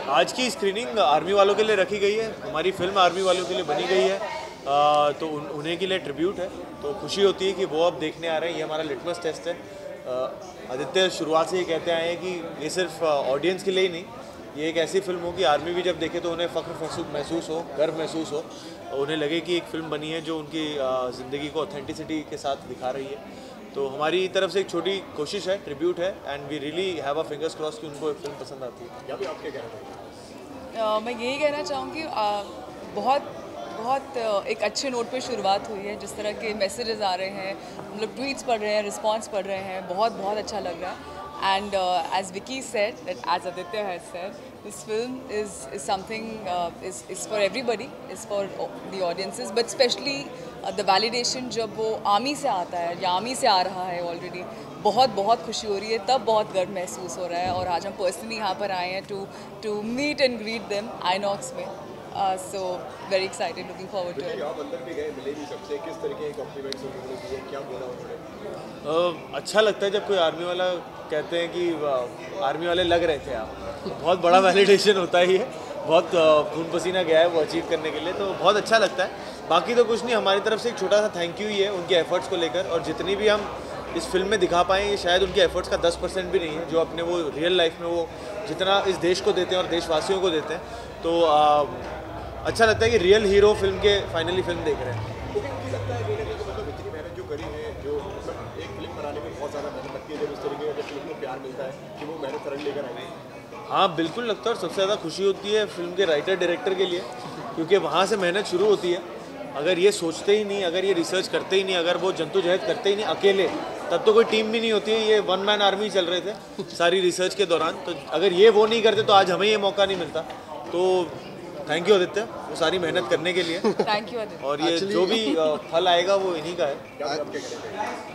आज की screening army वालों के लिए रखी गई है। हमारी फिल्म आर्मी वालों के लिए बनी गई है, तो उन्हें के लिए ट्रिब्यूट है। तो खुशी होती है कि वो अब देखने आ रहे हैं। ये हमारा लिटमस टेस्ट है। आदित्य शुरुआत से ये कहते आए हैं कि ये सिर्फ ऑडियंस के लिए ही नहीं, ये एक ऐसी फिल्म हो कि आर्मी भी जब देखे तो उन्हें फ़ख्र महसूस हो, गर्व महसूस हो, उन्हें लगे कि एक फ़िल्म बनी है जो उनकी ज़िंदगी को ऑथेंटिसिटी के साथ दिखा रही है। तो हमारी तरफ से एक छोटी कोशिश है, ट्रिब्यूट है, and we really have a fingers cross कि उनको फिल्म पसंद आती है। या भी आप क्या कहना चाहेंगे? मैं यही कहना चाहूँगी, बहुत बहुत एक अच्छे नोट पे शुरुआत हुई है। जिस तरह के मैसेजेस आ रहे हैं, हम लोग ट्वीट्स पढ़ रहे हैं, रिस्पांस पढ़ रहे हैं, बहुत बहुत अच्छा लग रहा है। And as Vicky said, that as Aditya has said, this film is something is for everybody, is for the audiences, but especially the validation जब वो आर्मी से आता है या आर्मी से आ रहा है ऑलरेडी, बहुत बहुत खुशी हो रही है, तब बहुत गर्व महसूस हो रहा है। और आज हम पर्सनली यहाँ पर आए हैं to meet and greet them INOX में। So very excited, looking forward to it. आप अंदर भी गए, मिले भी सबसे, किस तरह के कॉम्प्लीमेंट्स उन्होंने दिए, क्या बोला उन्होंने? अच्छा लगता है जब कोई आर्मी वाला कहते हैं कि आर्मी वाले लग रहे थे आप, बहुत बड़ा वैलिडेशन होता ही है। बहुत खून पसीना गया है वो अचीव करने के लिए, तो बहुत अच्छा लगता है। बाकी तो कुछ नहीं, हमारी तरफ से एक छोटा सा थैंक यू ही है उनके एफर्ट्स को लेकर। और जितनी भी हम इस फिल्म में दिखा पाएँ, ये शायद उनके एफर्ट्स का 10% भी नहीं है, जो अपने वो रियल लाइफ में वो जितना इस देश को देते हैं और देशवासियों को देते हैं। तो अच्छा लगता है कि रियल हीरो फिल्म के फाइनली फिल्म देख रहे हैं। मुझे लगता है कि मतलब इतनी मेहनत जो करी है, जो मतलब एक फिल्म बनाने में बहुत ज़्यादा मेहनत लगती है, जब इस तरीके का फिल्म को प्यार मिलता है कि वो मेहनत करने लेकर आए। हाँ बिल्कुल लगता है, और सबसे ज़्यादा खुशी होती है फिल्म के राइटर डायरेक्टर के लिए, क्योंकि वहाँ से मेहनत शुरू होती है। अगर ये सोचते ही नहीं, अगर ये रिसर्च करते ही नहीं, अगर वो जद्दोजहद करते ही नहीं अकेले, तब तो कोई टीम भी नहीं होती है। ये वन मैन आर्मी चल रहे थे सारी रिसर्च के दौरान, तो अगर ये वो नहीं करते तो आज हमें ये मौका नहीं मिलता। तो थैंक यू आदित्य, वो सारी मेहनत करने के लिए। Thank you Aditya. और ये जो भी फल आएगा वो इन्हीं का है।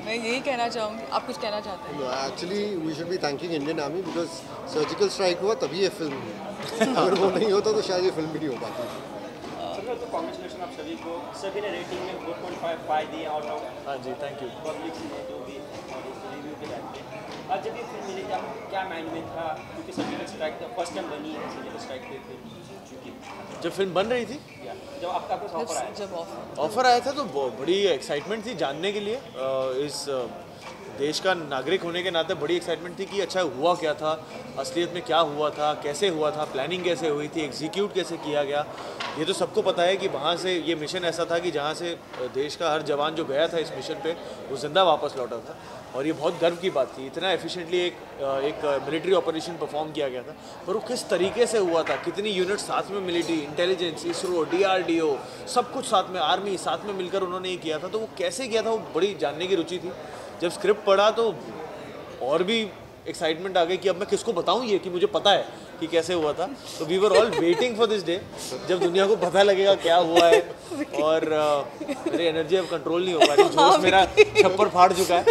मैं यही कहना चाहूँगी, आप कुछ कहना चाहते हैं? Actually we should be thanking Indian army, because surgical strike हुआ तभी ये फिल्म हुई। अगर वो नहीं होता तो शायद ये फिल्म भी नहीं हो पाती। तो कांग्रेचुलेशन आप सभी को, सभी ने रेटिंग में 4.5 दिए आउट ऑफ। हाँ जी, थैंक यू। पब्लिक ने जो भी रिव्यू के टाइम पे, आज जब ये फिल्म मिली क्या माइंड में था? क्योंकि सर्जिकल स्ट्राइक फर्स्ट टाइम बनी है, सर्जिकल स्ट्राइक पे फिल्म चुकी जब फिल्म बन रही थी, जब आपका कुछ ऑफर आया, जब ऑफर आया था तो बड़ी एक्साइटमेंट थी जानने के लिए। इस देश का नागरिक होने के नाते बड़ी एक्साइटमेंट थी कि अच्छा हुआ क्या था, असलियत में क्या हुआ था, कैसे हुआ था, प्लानिंग कैसे हुई थी, एग्जीक्यूट कैसे किया गया। ये तो सबको पता है कि वहाँ से ये मिशन ऐसा था कि जहाँ से देश का हर जवान जो गया था इस मिशन पे, वो जिंदा वापस लौटा था। और ये बहुत गर्व की बात थी, इतना एफिशिएंटली एक मिलिट्री ऑपरेशन परफॉर्म किया गया था। पर वो किस तरीके से हुआ था, कितनी यूनिट साथ में, मिलिट्री इंटेलिजेंस, इसरो, DRDO, सब कुछ साथ में, आर्मी साथ में मिलकर उन्होंने ये किया था। तो वो कैसे किया था, वो बड़ी जानने की रुचि थी। जब स्क्रिप्ट पढ़ा तो और भी एक्साइटमेंट आ गई कि अब मैं किसको बताऊं ये कि मुझे पता है कि कैसे हुआ था। तो we were all waiting for this day, जब दुनिया को पता लगेगा क्या हुआ है। और मेरी एनर्जी अब कंट्रोल नहीं हो पा रही, जोश मेरा छप्पर फाड़ चुका है।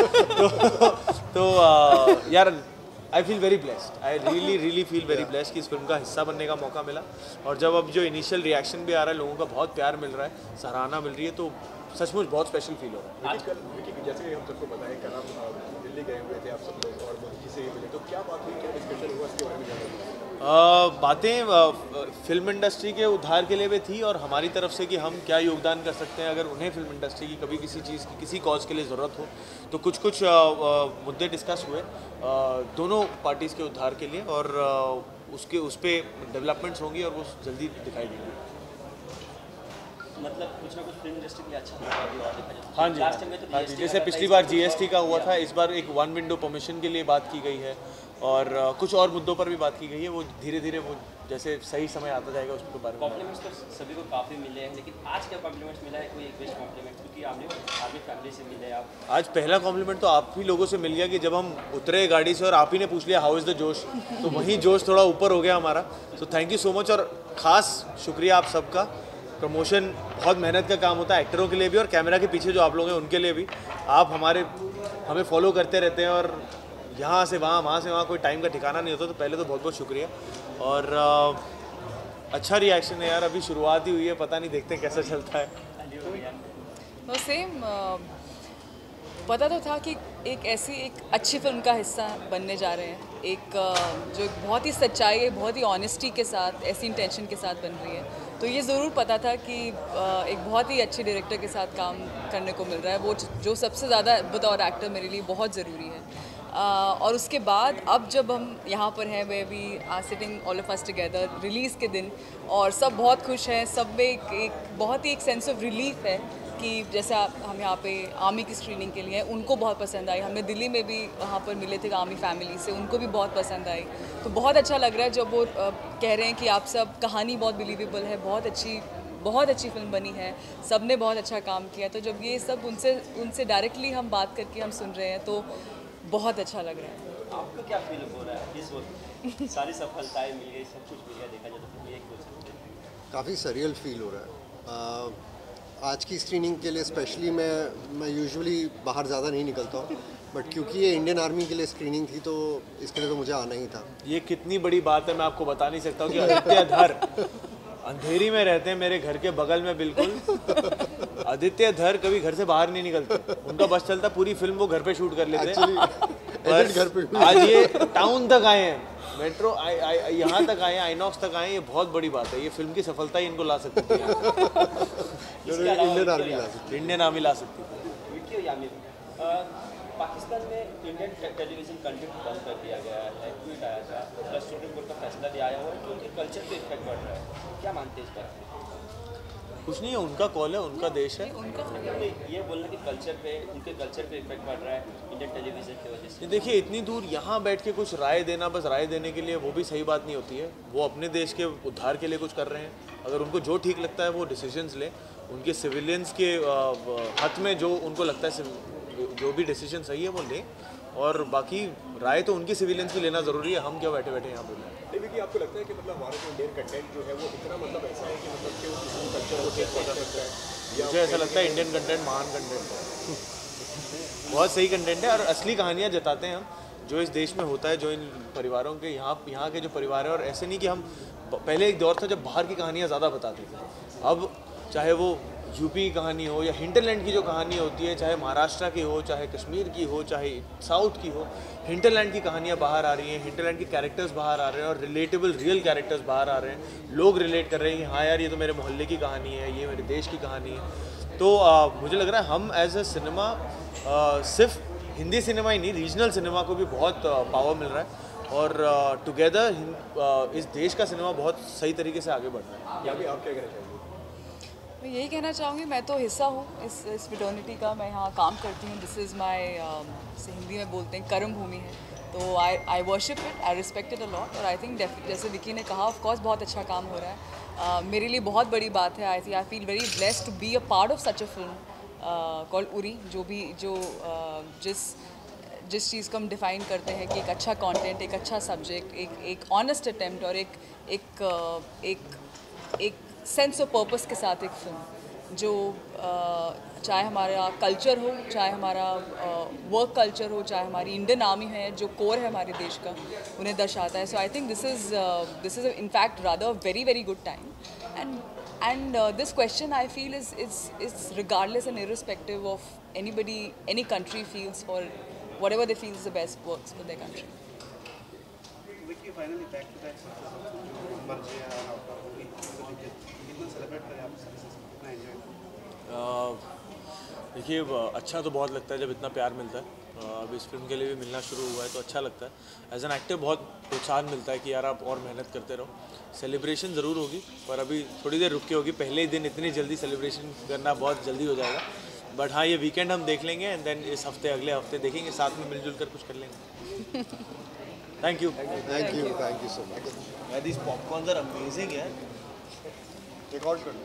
तो यार आई feel very blessed, I really feel very blessed कि इस फिल्म का हिस्सा बनने का मौका मिला। और जब अब जो इनिशियल रिएक्शन भी आ रहा है, लोगों का बहुत प्यार मिल रहा है, सराहना मिल रही है, तो सचमुच बहुत स्पेशल फील हो रहा है। आजकल जैसे हम सबको पता है, कल आप दिल्ली गए हुए थे आप सब लोग और मोदी जी से मिले, तो क्या बात हुई, क्या डिस्कशन हुआ इसके बारे में जानना? बातें फिल्म इंडस्ट्री के उद्धार के लिए भी थी, और हमारी तरफ से कि हम क्या योगदान कर सकते हैं अगर उन्हें फिल्म इंडस्ट्री की कभी किसी चीज़ की, किसी कॉज के लिए ज़रूरत हो। तो कुछ मुद्दे डिस्कस हुए दोनों पार्टीज़ के उद्धार के लिए, और उस पर डेवलपमेंट्स होंगी और वो जल्दी दिखाई देंगी। मतलब कुछ ना कुछ फिल्म इंडस्ट्री के लिए अच्छा होगा अभी और देखा जाए। हाँ जी, लास्ट टाइम में तो हाँ जी, GST जैसे का पिछली था, बार इस GST का हुआ था, या। इस बार एक 1 विंडो परमिशन के लिए बात की गई है, और कुछ और मुद्दों पर भी बात की गई है। वो धीरे धीरे वो जैसे सही समय आता जाएगा उसके बारे में। कॉम्प्लीमेंट्स तो सभी को काफ़ी मिले हैं, लेकिन आज क्या कॉम्प्लीमेंट्स मिला है? कोई एक बेस्ट कॉम्प्लीमेंट, क्योंकि आपने आर्मी फैमिली से मिले आप। आज पहला कॉम्प्लीमेंट तो आप ही लोगों से मिल गया कि जब हम उतरे गाड़ी से और आप ही ने पूछ लिया हाउ इज़ द जोश, तो वहीं जोश थोड़ा ऊपर हो गया हमारा। So thank you so much, और ख़ास शुक्रिया आप सबका। प्रमोशन बहुत मेहनत का काम होता है, एक्टरों के लिए भी और कैमरा के पीछे जो आप लोग हैं उनके लिए भी। आप हमें फॉलो करते रहते हैं, और यहाँ से वहाँ से वहाँ कोई टाइम का ठिकाना नहीं होता। तो पहले तो बहुत बहुत शुक्रिया, और अच्छा रिएक्शन है यार, अभी शुरुआत ही हुई है, पता नहीं, देखते हैं कैसा चलता है। तो सेम पता तो था कि एक ऐसी एक अच्छी फिल्म का हिस्सा बनने जा रहे हैं, एक जो एक बहुत ही सच्चाई है, बहुत ही ऑनेस्टी के साथ, ऐसी इंटेंशन के साथ बन रही है। तो ये ज़रूर पता था कि एक बहुत ही अच्छे डायरेक्टर के साथ काम करने को मिल रहा है, वो जो सबसे ज़्यादा बतौर एक्टर मेरे लिए बहुत ज़रूरी है। और उसके बाद अब जब हम यहाँ पर हैं, वे we are sitting all of us together release के दिन, और सब बहुत खुश हैं, सब में एक बहुत ही एक सेंस ऑफ रिलीफ है कि जैसे हम यहाँ पे आर्मी की स्क्रीनिंग के लिए हैं, उनको बहुत पसंद आई। हमने दिल्ली में भी वहाँ पर मिले थे आर्मी फैमिली से, उनको भी बहुत पसंद आई। तो बहुत अच्छा लग रहा है जब वो कह रहे हैं कि आप सब, कहानी बहुत बिलीवेबल है, बहुत अच्छी फिल्म बनी है, सब ने बहुत अच्छा काम किया। तो जब ये सब उनसे डायरेक्टली हम बात करके हम सुन रहे हैं तो बहुत अच्छा लग रहा है। आपको क्या फील हो रहा है इस वक्त? सारी सफलताएं मिल गई, सब कुछ मिल गया, देखा जाए तो फिर ये कुछ काफ़ी सरियल फील हो रहा है। आज की स्क्रीनिंग के लिए स्पेशली मैं यूजुअली बाहर ज़्यादा नहीं निकलता हूँ, बट क्योंकि ये इंडियन आर्मी के लिए स्क्रीनिंग थी तो इसके लिए तो मुझे आना ही था। ये कितनी बड़ी बात है मैं आपको बता नहीं सकता हूँ कि आदित्य धर अंधेरी में रहते हैं, मेरे घर के बगल में बिल्कुल। आदित्य धर कभी घर से बाहर नहीं निकलते, उनका बस चलता, पूरी फिल्म वो घर पे शूट कर लेते हैं। घर पे आज ये टाउन तक आए हैं, मेट्रो यहाँ तक आए हैं, आइनॉक्स तक आए हैं, ये बहुत बड़ी बात है। ये फिल्म की सफलता ही इनको ला सकती है, इंडियन आर्मी ला सकती इंडियन आर्मी ला सकती है। विक्की और यामिर, पाकिस्तान में इंडियन टेलीविजन कंटेंट बंद कर दिया गया है, ट्वीट आया था, प्लस सुप्रीम कोर्ट का फैसला भी आया हुआ है क्योंकि कल्चर पे इफेक्ट पड़ रहा है। क्या मानते हैं इस पर? कुछ नहीं है, उनका कॉल है, उनका देश है। ये बोलना कि उनके कल्चर पे इफेक्ट पड़ रहा है इंडियन टेलीविजन की वजह से। देखिए, इतनी दूर यहाँ बैठ के कुछ राय देना, बस राय देने के लिए, वो भी सही बात नहीं होती है। वो अपने देश के उद्धार के लिए कुछ कर रहे हैं, अगर उनको जो ठीक लगता है वो डिसीजंस लें। उनके सिविलियंस के हक में जो उनको लगता है जो भी डिसीजन सही है वो लें, और बाकी राय तो उनकी सिविलियंस की लेना ज़रूरी है। हम क्या बैठे बैठे यहाँ बोल रहे हैं। कि आपको लगता है कि मतलब हमारा जो इंडियन कंटेंट जो है वो इतना मतलब ऐसा है कि मतलब कि वो किसी कल्चर को चेंज कर सकता है? मुझे ऐसा लगता है इंडियन कंटेंट महान कंटेंट है, बहुत सही कंटेंट है, और असली कहानियाँ जताते हैं हम, जो इस देश में होता है, जो इन परिवारों के यहाँ के जो परिवार है। और ऐसे नहीं कि हम, पहले एक दौर था जब बाहर की कहानियाँ ज़्यादा बताते थे, अब चाहे वो यूपी की कहानी हो या हिंटरलैंड की जो कहानी होती है, चाहे महाराष्ट्र की हो, चाहे कश्मीर की हो, चाहे साउथ की हो, हिंटरलैंड की कहानियाँ बाहर आ रही हैं, हिंटरलैंड के कैरेक्टर्स बाहर आ रहे हैं, और रिलेटेबल रियल कैरेक्टर्स बाहर आ रहे हैं। लोग रिलेट कर रहे हैं कि हाँ यार, ये तो मेरे मोहल्ले की कहानी है, ये मेरे देश की कहानी है। तो मुझे लग रहा है हम एज ए सिनेमा, सिर्फ हिंदी सिनेमा ही नहीं, रीजनल सिनेमा को भी बहुत पावर मिल रहा है, और टुगेदर इस देश का सिनेमा बहुत सही तरीके से आगे बढ़ रहा है। या भी आप क्या कहना चाहेंगे? मैं यही कहना चाहूँगी, मैं तो हिस्सा हूँ इस फिटर्निटी का, मैं यहाँ काम करती हूँ। दिस इज़ माई, हिंदी में बोलते हैं कर्म भूमि है, तो आई worship it, I respect it a lot. और आई थिंक जैसे विकी ने कहा, ऑफ कोर्स बहुत अच्छा काम हो रहा है। मेरे लिए बहुत बड़ी बात है। I feel very blessed to be a part of such a film called Uri, जिस चीज़ को हम डिफ़ाइन करते हैं कि एक अच्छा कंटेंट, एक अच्छा सब्जेक्ट, एक ऑनेस्ट अटेम्प्ट, और एक सेंस ऑफ पर्पस के साथ एक फिल्म जो चाहे हमारा कल्चर हो, चाहे हमारा वर्क कल्चर हो, चाहे हमारी इंडियन आर्मी है जो कोर है हमारे देश का, उन्हें दर्शाता है। So I think this is in fact rather very very good time, and this question I feel is regardless and irrespective of any country feels for whatever they feel is the best works for their country. Vicky, finally back to back success कितना celebrate करें आप success, कितना enjoy? देखिए, अच्छा तो बहुत लगता है जब इतना प्यार मिलता है। अब इस फिल्म के लिए भी मिलना शुरू हुआ है तो अच्छा लगता है। एज एन एक्टर बहुत प्रोत्साहन मिलता है कि यार आप और मेहनत करते रहो। सेलिब्रेशन ज़रूर होगी, पर अभी थोड़ी देर रुक के होगी। पहले ही दिन इतनी जल्दी सेलिब्रेशन करना बहुत जल्दी हो जाएगा, बट हाँ, ये वीकेंड हम देख लेंगे, एंड देन इस हफ्ते अगले हफ्ते देखेंगे, साथ में मिलजुल कर कुछ कर लेंगे। Thank you thank you so much. This popcorns are amazing यार। रिकॉर्ड कर लो।